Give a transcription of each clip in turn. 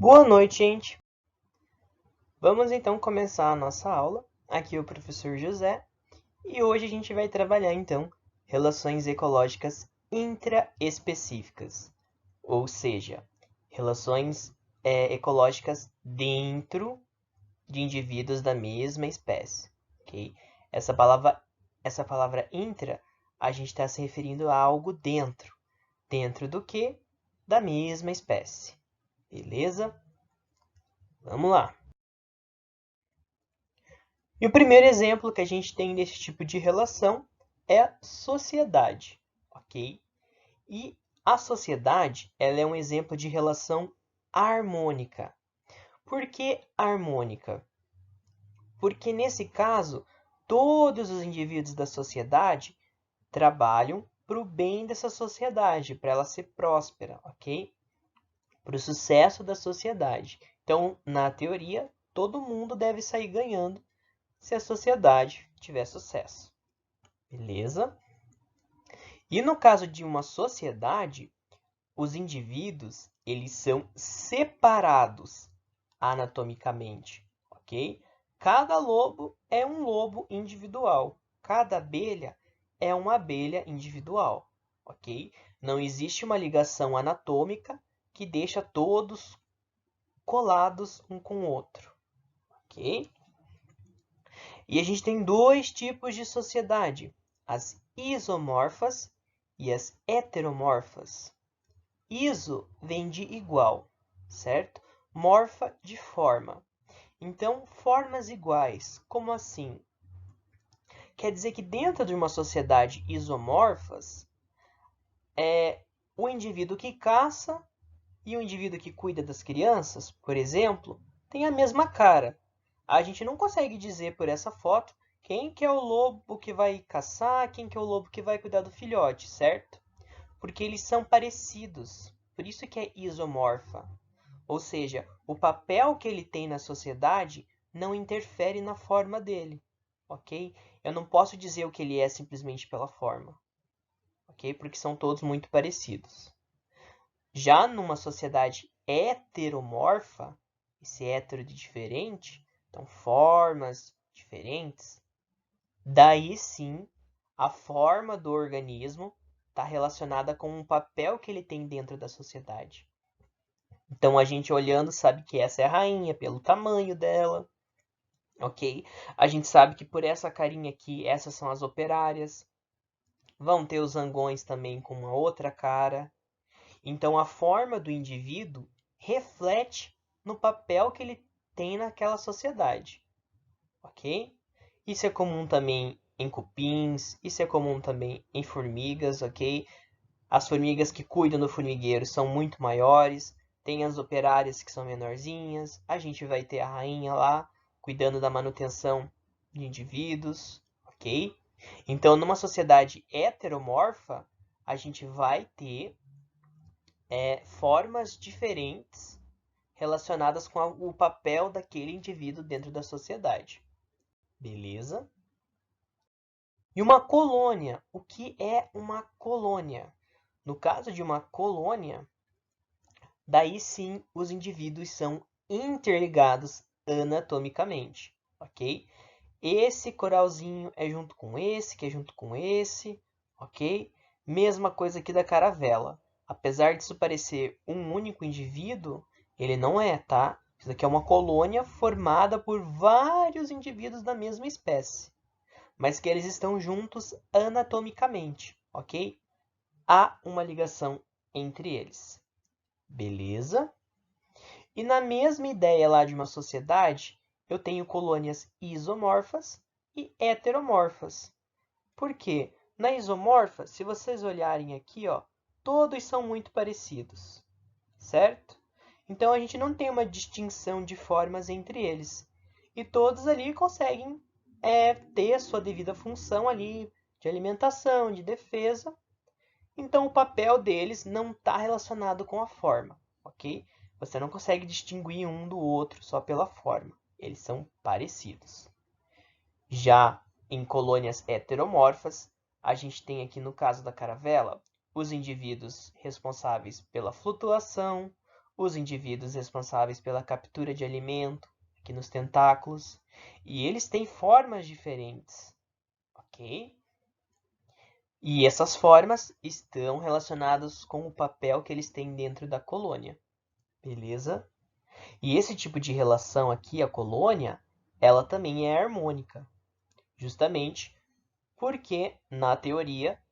Boa noite, gente! Vamos então começar a nossa aula. Aqui é o professor José e hoje a gente vai trabalhar então relações ecológicas intraespecíficas, ou seja, relações ecológicas dentro de indivíduos da mesma espécie, ok? Essa palavra intra, a gente está se referindo a algo dentro. Dentro do que? Da mesma espécie. Beleza? Vamos lá! E o primeiro exemplo que a gente tem desse tipo de relação é a sociedade, ok? E a sociedade, ela é um exemplo de relação harmônica. Por que harmônica? Porque nesse caso, todos os indivíduos da sociedade trabalham para o bem dessa sociedade, para ela ser próspera, ok? Para o sucesso da sociedade. Então, na teoria, todo mundo deve sair ganhando se a sociedade tiver sucesso. Beleza? E no caso de uma sociedade, os indivíduos, eles são separados anatomicamente, ok? Cada lobo é um lobo individual. Cada abelha é uma abelha individual, ok? Não existe uma ligação anatômica que deixa todos colados um com o outro, ok? E a gente tem dois tipos de sociedade, as isomorfas e as heteromorfas. Iso vem de igual, certo? Morfa de forma. Então, formas iguais, como assim? Quer dizer que dentro de uma sociedade isomorfas, o indivíduo que caça e o indivíduo que cuida das crianças, por exemplo, tem a mesma cara. A gente não consegue dizer por essa foto quem que é o lobo que vai caçar, quem que é o lobo que vai cuidar do filhote, certo? Porque eles são parecidos. Por isso que é isomorfa. Ou seja, o papel que ele tem na sociedade não interfere na forma dele, ok? Eu não posso dizer o que ele é simplesmente pela forma, ok? Porque são todos muito parecidos. Já numa sociedade heteromorfa, esse hétero de diferente, então formas diferentes, daí sim a forma do organismo está relacionada com o papel que ele tem dentro da sociedade. Então a gente olhando sabe que essa é a rainha pelo tamanho dela, ok? A gente sabe que por essa carinha aqui, essas são as operárias. Vão ter os zangões também com uma outra cara. Então, a forma do indivíduo reflete no papel que ele tem naquela sociedade, ok? Isso é comum também em cupins, isso é comum também em formigas, ok? As formigas que cuidam do formigueiro são muito maiores, tem as operárias que são menorzinhas, a gente vai ter a rainha lá cuidando da manutenção de indivíduos, ok? Então, numa sociedade heteromorfa, a gente vai ter formas diferentes relacionadas com o papel daquele indivíduo dentro da sociedade. Beleza? E uma colônia. O que é uma colônia? No caso de uma colônia, daí sim os indivíduos são interligados anatomicamente, ok? Esse coralzinho é junto com esse, que é junto com esse, ok? Mesma coisa aqui da caravela. Apesar disso parecer um único indivíduo, ele não é, tá? Isso aqui é uma colônia formada por vários indivíduos da mesma espécie, mas que eles estão juntos anatomicamente, ok? Há uma ligação entre eles. Beleza? E na mesma ideia lá de uma sociedade, eu tenho colônias isomorfas e heteromorfas. Por quê? Na isomorfa, se vocês olharem aqui, ó, todos são muito parecidos, certo? Então a gente não tem uma distinção de formas entre eles. E todos ali conseguem ter a sua devida função ali de alimentação, de defesa. Então o papel deles não está relacionado com a forma, ok? Você não consegue distinguir um do outro só pela forma. Eles são parecidos. Já em colônias heteromorfas, a gente tem aqui no caso da caravela os indivíduos responsáveis pela flutuação, os indivíduos responsáveis pela captura de alimento, aqui nos tentáculos, e eles têm formas diferentes, ok? E essas formas estão relacionadas com o papel que eles têm dentro da colônia, beleza? E esse tipo de relação aqui, a colônia, ela também é harmônica, justamente porque, na teoria,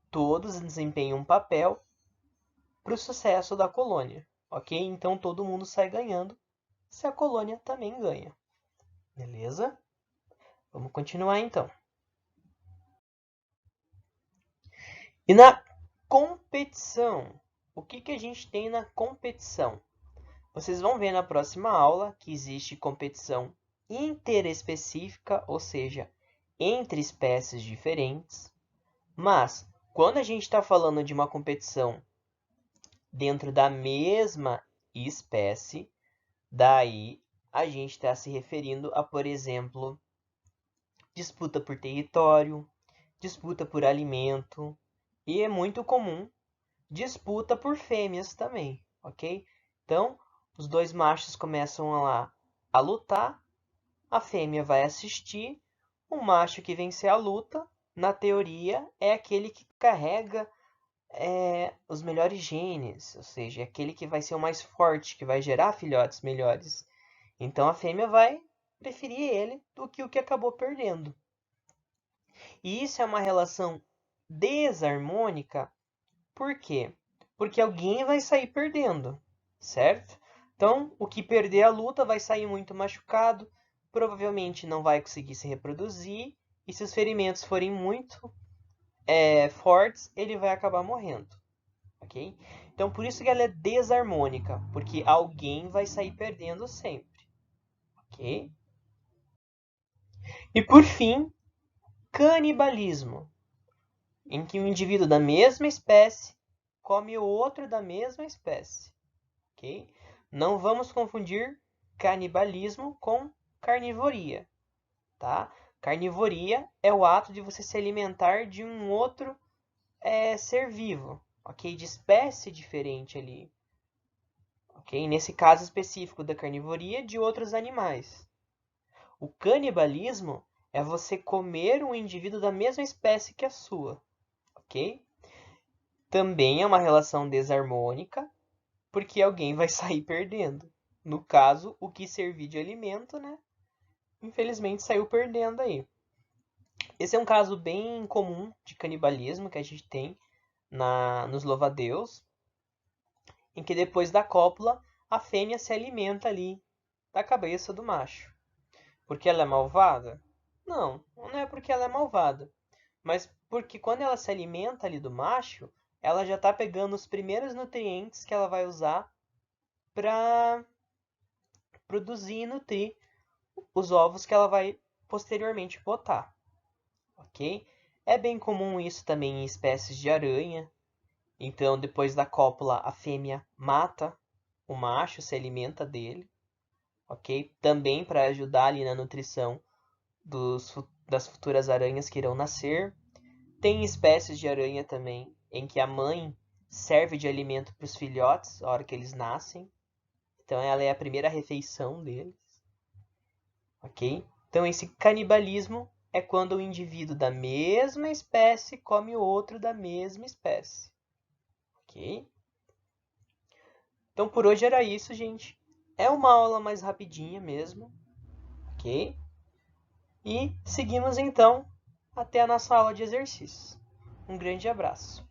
todos desempenham um papel para o sucesso da colônia, ok? Então todo mundo sai ganhando se a colônia também ganha, beleza? Vamos continuar então. E na competição, o que a gente tem na competição? Vocês vão ver na próxima aula que existe competição interespecífica, ou seja, entre espécies diferentes. Mas, quando a gente está falando de uma competição dentro da mesma espécie, daí a gente está se referindo a, por exemplo, disputa por território, disputa por alimento, e é muito comum disputa por fêmeas também, ok? Então, os dois machos começam lá a lutar, a fêmea vai assistir, o macho que vencer a luta, na teoria, é aquele que carrega os melhores genes, ou seja, é aquele que vai ser o mais forte, que vai gerar filhotes melhores. Então a fêmea vai preferir ele do que o que acabou perdendo. E isso é uma relação desarmônica, por quê? Porque alguém vai sair perdendo, certo? Então, o que perder a luta vai sair muito machucado, provavelmente não vai conseguir se reproduzir, e se os ferimentos forem muito fortes, ele vai acabar morrendo, ok? Então, por isso que ela é desarmônica, porque alguém vai sair perdendo sempre, ok? E por fim, canibalismo, em que um indivíduo da mesma espécie come o outro da mesma espécie, ok? Não vamos confundir canibalismo com carnivoria, tá? Carnivoria é o ato de você se alimentar de um outro ser vivo, ok? De espécie diferente ali, ok? Nesse caso específico da carnivoria, de outros animais. O canibalismo é você comer um indivíduo da mesma espécie que a sua, ok? Também é uma relação desarmônica, porque alguém vai sair perdendo. No caso, o que servir de alimento, né? Infelizmente saiu perdendo aí. Esse é um caso bem comum de canibalismo que a gente tem nos louva-a-Deus, em que depois da cópula, a fêmea se alimenta ali da cabeça do macho. Porque ela é malvada? Não, não é porque ela é malvada, mas porque quando ela se alimenta ali do macho, ela já está pegando os primeiros nutrientes que ela vai usar para produzir e nutrir os ovos que ela vai posteriormente botar, ok? É bem comum isso também em espécies de aranha. Então, depois da cópula, a fêmea mata o macho, se alimenta dele, ok? Também para ajudar ali na nutrição das futuras aranhas que irão nascer. Tem espécies de aranha também em que a mãe serve de alimento para os filhotes na hora que eles nascem. Então, ela é a primeira refeição deles, ok? Então, esse canibalismo é quando o indivíduo da mesma espécie come o outro da mesma espécie, ok? Então, por hoje era isso, gente. É uma aula mais rapidinha mesmo, ok? E seguimos então até a nossa aula de exercícios. Um grande abraço.